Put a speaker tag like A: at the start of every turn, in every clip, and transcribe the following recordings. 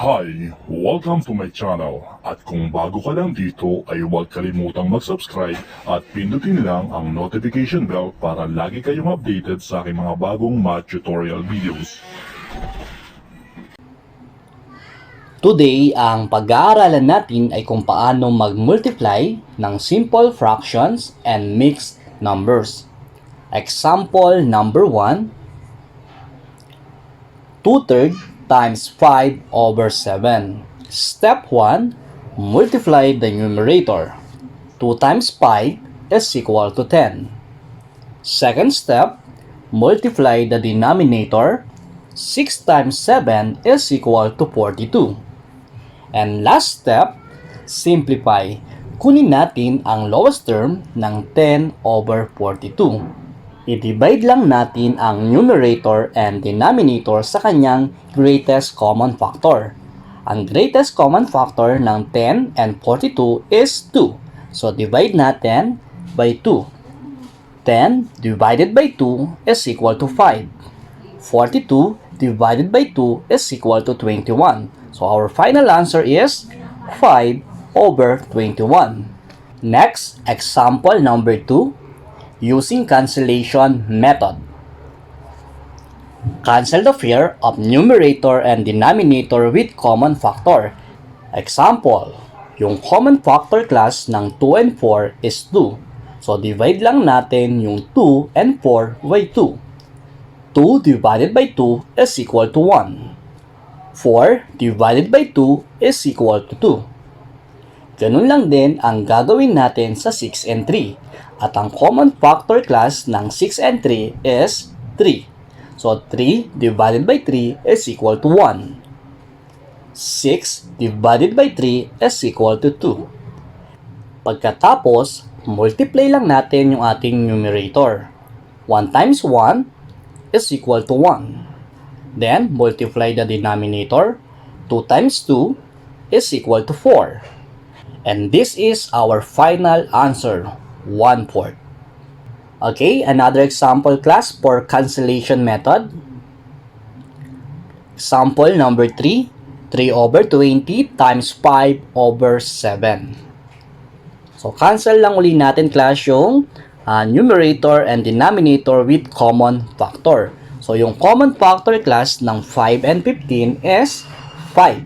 A: Hi! Welcome to my channel. At kung bago ka lang dito ay huwag kalimutang mag-subscribe at pindutin lang ang notification bell para lagi kayong updated sa aking mga bagong math tutorial videos.
B: Today, ang pag-aaralan natin ay kung paano mag-multiply ng simple fractions and mixed numbers. Example number 1, 2/3 times 5 over 7. Step 1, multiply the numerator. 2 times 5 is equal to 10. Second step, multiply the denominator. 6 times 7 is equal to 42. And last step, simplify. Kunin natin ang lowest term ng 10 over 42. I-divide lang natin ang numerator and denominator sa kanyang greatest common factor. Ang greatest common factor ng 10 and 42 is 2. So, divide natin by 2. 10 divided by 2 is equal to 5. 42 divided by 2 is equal to 21. So, our final answer is 5 over 21. Next, example number 2. Using cancellation method. Cancel the pair of numerator and denominator with common factor. Example, yung common factor class ng 2 and 4 is 2. So, divide lang natin yung 2 and 4 by 2. 2 divided by 2 is equal to 1. 4 divided by 2 is equal to 2. Ganun lang din ang gagawin natin sa 6 and 3. At ang common factor class ng 6 and 3 is 3. So, 3 divided by 3 is equal to 1. 6 divided by 3 is equal to 2. Pagkatapos, multiply lang natin yung ating numerator. 1 times 1 is equal to 1. Then, multiply the denominator. 2 times 2 is equal to 4. And this is our final answer, 1/4. Okay, another example class for cancellation method. Example number 3, 3 over 20 times 5 over 7. So, cancel lang uli natin class yung numerator and denominator with common factor. So, yung common factor class ng 5 and 15 is 5.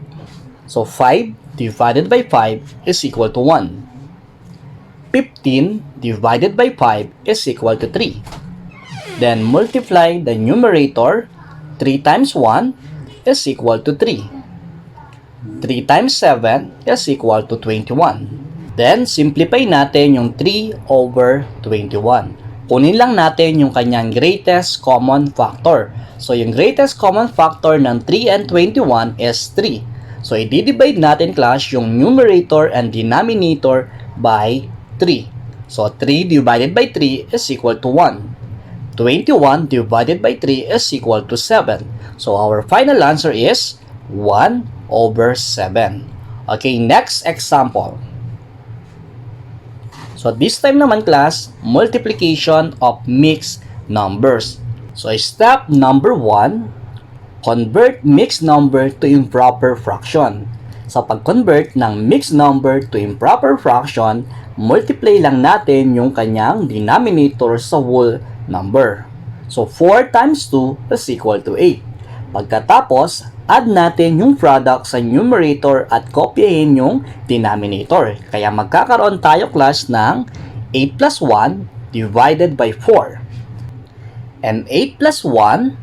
B: So, 5 divided by 5 is equal to 1. 15 divided by 5 is equal to 3. Then, multiply the numerator. 3 times 1 is equal to 3. 3 times 7 is equal to 21. Then, simplify natin yung 3 over 21. Kunin lang natin yung kanyang greatest common factor. So, yung greatest common factor ng 3 and 21 is 3. So, i-divide natin class yung numerator and denominator by 3. So, 3 divided by 3 is equal to 1. 21 divided by 3 is equal to 7. So, our final answer is 1 over 7. Okay, next example. So, this time naman class, multiplication of mixed numbers. So, step number 1, convert mixed number to improper fraction. Sa pag-convert ng mixed number to improper fraction, multiply lang natin yung kanyang denominator sa whole number. So, 4 times 2 is equal to 8. Pagkatapos, add natin yung product sa numerator at kopyahin yung denominator. Kaya magkakaroon tayo class ng 8 plus 1 divided by 4. And 8 plus 1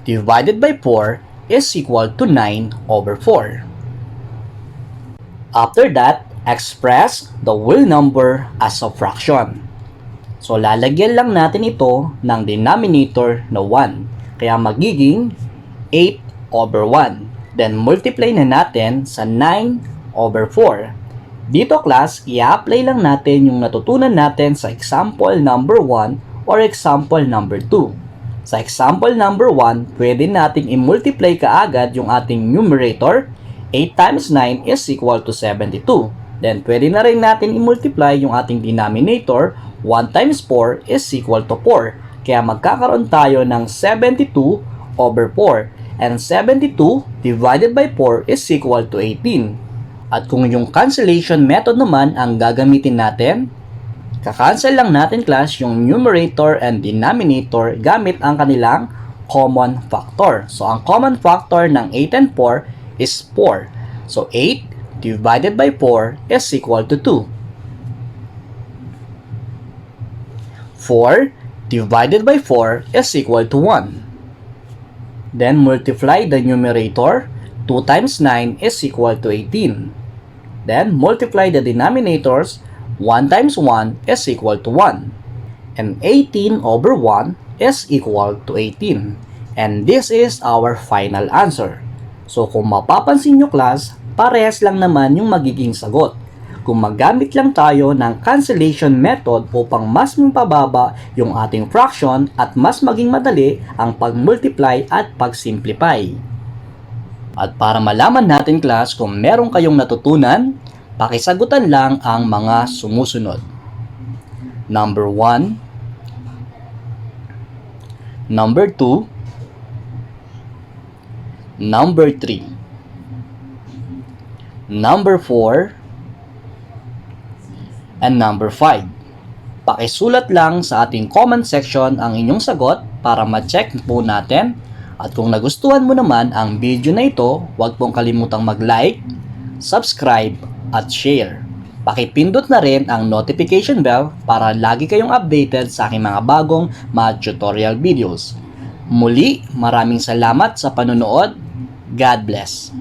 B: divided by 4 is equal to 9 over 4. After that, express the whole number as a fraction. So, lalagyan lang natin ito ng denominator na 1. Kaya magiging 8 over 1. Then, multiply na natin sa 9 over 4. Dito class, i-apply lang natin yung natutunan natin sa example number 1 or example number 2. Sa example number 1, pwede nating i-multiply kaagad yung ating numerator. 8 times 9 is equal to 72. Then, pwede na rin natin i-multiply yung ating denominator. 1 times 4 is equal to 4. Kaya magkakaroon tayo ng 72 over 4. and 72 divided by 4 is equal to 18. At kung yung cancellation method naman ang gagamitin natin, kakancel lang natin class yung numerator and denominator gamit ang kanilang common factor. So ang common factor ng 8 and 4 is 4. So 8 divided by 4 is equal to 2. 4 divided by 4 is equal to 1. Then multiply the numerator. 2 times 9 is equal to 18. Then multiply the denominators. 1 times 1 is equal to 1. And 18 over 1 is equal to 18. And this is our final answer. So kung mapapansin nyo class, parehas lang naman yung magiging sagot. Kung maggamit lang tayo ng cancellation method upang mas mapababa yung ating fraction at mas maging madali ang pag-multiply at pag-simplify. At para malaman natin class kung meron kayong natutunan, pakisagutan lang ang mga sumusunod. Number 1, Number 2, Number 3, Number 4, and Number 5. Pakisulat lang sa ating comment section ang inyong sagot para ma-check po natin. At kung nagustuhan mo naman ang video na ito, huwag pong kalimutang mag-like, subscribe, at share. Pakipindot na rin ang notification bell para lagi kayong updated sa aking mga bagong math tutorial videos. Muli, maraming salamat sa panonood. God bless.